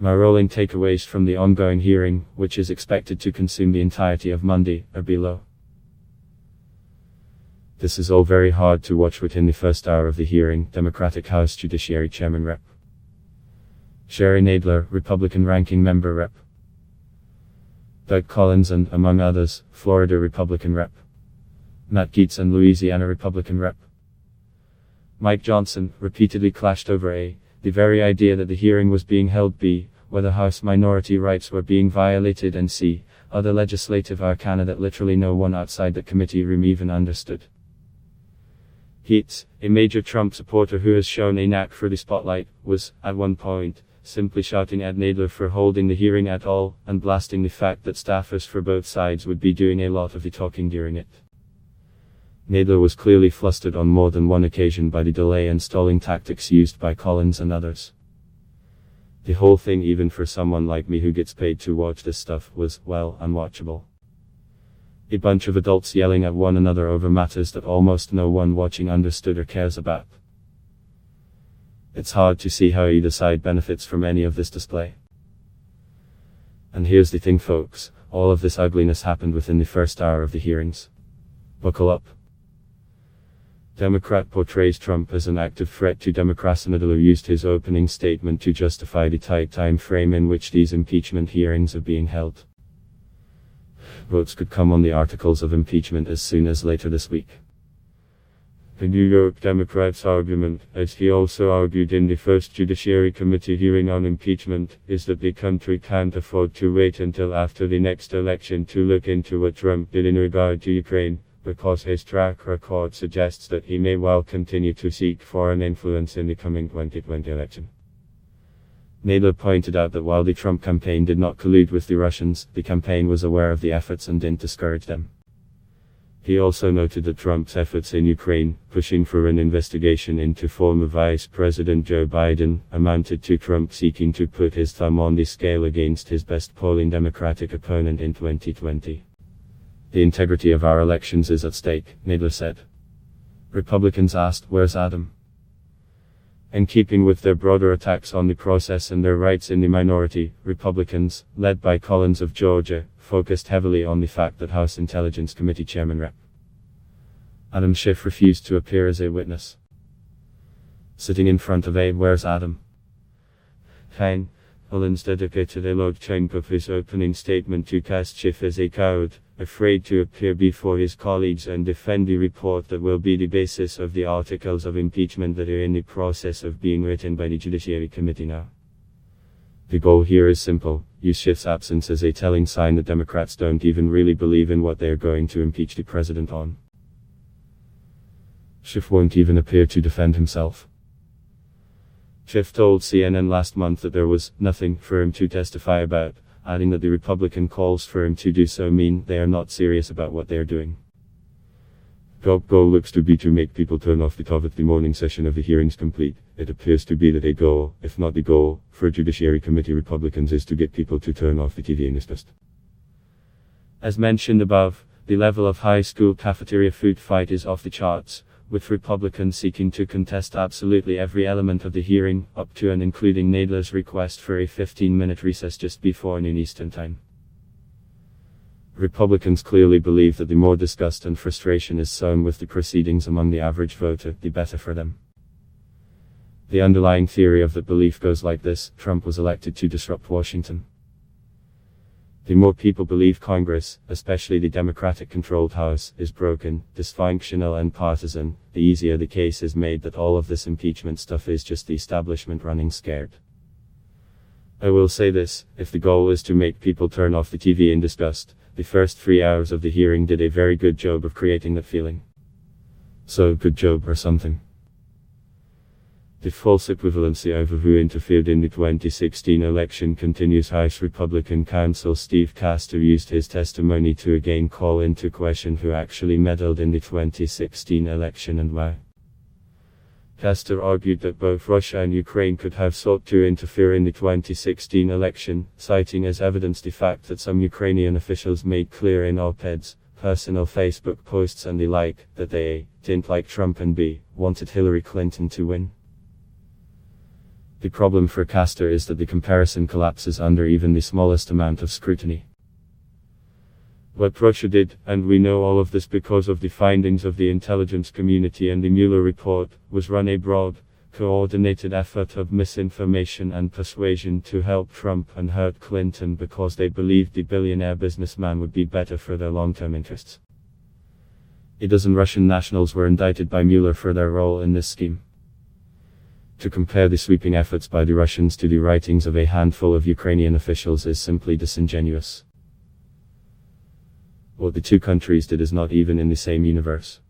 My rolling takeaways from the ongoing hearing, which is expected to consume the entirety of Monday, are below. This is all very hard to watch within the first hour of the hearing. Democratic House Judiciary Chairman Rep. Sherry Nadler, Republican Ranking Member Rep. Doug Collins and, among others, Florida Republican Rep. Matt Gaetz and Louisiana Republican Rep. Mike Johnson, repeatedly clashed over A, the very idea that the hearing was being held, B, whether House minority rights were being violated, and C, other legislative arcana that literally no one outside the committee room even understood. Gaetz, a major Trump supporter who has shown a knack for the spotlight, was, at one point, simply shouting at Nadler for holding the hearing at all, and blasting the fact that staffers for both sides would be doing a lot of the talking during it. Nadler was clearly flustered on more than one occasion by the delay and stalling tactics used by Collins and others. The whole thing, even for someone like me who gets paid to watch this stuff, was, well, unwatchable. A bunch of adults yelling at one another over matters that almost no one watching understood or cares about. It's hard to see how either side benefits from any of this display. And here's the thing, folks, all of this ugliness happened within the first hour of the hearings. Buckle up. Democrat portrays Trump as an active threat to democracy. Nadler used his opening statement to justify the tight time frame in which these impeachment hearings are being held. Votes could come on the articles of impeachment as soon as later this week. The New York Democrats' argument, as he also argued in the first Judiciary Committee hearing on impeachment, is that the country can't afford to wait until after the next election to look into what Trump did in regard to Ukraine, because his track record suggests that he may well continue to seek foreign influence in the coming 2020 election. Nadler pointed out that while the Trump campaign did not collude with the Russians, the campaign was aware of the efforts and didn't discourage them. He also noted that Trump's efforts in Ukraine, pushing for an investigation into former Vice President Joe Biden, amounted to Trump seeking to put his thumb on the scale against his best polling Democratic opponent in 2020. The integrity of our elections is at stake, Nadler said. Republicans asked, "Where's Adam?" In keeping with their broader attacks on the process and their rights in the minority, Republicans, led by Collins of Georgia, focused heavily on the fact that House Intelligence Committee Chairman Rep. Adam Schiff refused to appear as a witness. Sitting in front of a "Where's Adam?" sign, Collins dedicated a large chunk of his opening statement to cast Schiff as a coward, afraid to appear before his colleagues and defend the report that will be the basis of the articles of impeachment that are in the process of being written by the Judiciary Committee now. The goal here is simple: use Schiff's absence as a telling sign that Democrats don't even really believe in what they are going to impeach the president on. Schiff won't even appear to defend himself. Schiff told CNN last month that there was nothing for him to testify about, adding that the Republican calls for him to do so mean they are not serious about what they are doing. Top goal looks to be to make people turn off the TV at the morning session of the hearings complete. It appears to be that a goal, if not the goal, for Judiciary Committee Republicans is to get people to turn off the TV in this test. As mentioned above, the level of high school cafeteria food fight is off the charts, with Republicans seeking to contest absolutely every element of the hearing, up to and including Nadler's request for a 15-minute recess just before noon Eastern Time. Republicans clearly believe that the more disgust and frustration is sown with the proceedings among the average voter, the better for them. The underlying theory of that belief goes like this: Trump was elected to disrupt Washington. The more people believe Congress, especially the Democratic-controlled House, is broken, dysfunctional and partisan, the easier the case is made that all of this impeachment stuff is just the establishment running scared. I will say this: if the goal is to make people turn off the TV in disgust, the first 3 hours of the hearing did a very good job of creating that feeling. So, good job or something. The false equivalency over who interfered in the 2016 election continues. House Republican counsel Steve Castor used his testimony to again call into question who actually meddled in the 2016 election and why. Castor argued that both Russia and Ukraine could have sought to interfere in the 2016 election, citing as evidence the fact that some Ukrainian officials made clear in op-eds, personal Facebook posts and the like, that they A, didn't like Trump and B, wanted Hillary Clinton to win. The problem for Castor is that the comparison collapses under even the smallest amount of scrutiny. What Russia did, and we know all of this because of the findings of the intelligence community and the Mueller report, was run a broad, coordinated effort of misinformation and persuasion to help Trump and hurt Clinton because they believed the billionaire businessman would be better for their long-term interests. A dozen Russian nationals were indicted by Mueller for their role in this scheme. To compare the sweeping efforts by the Russians to the writings of a handful of Ukrainian officials is simply disingenuous. What the two countries did is not even in the same universe.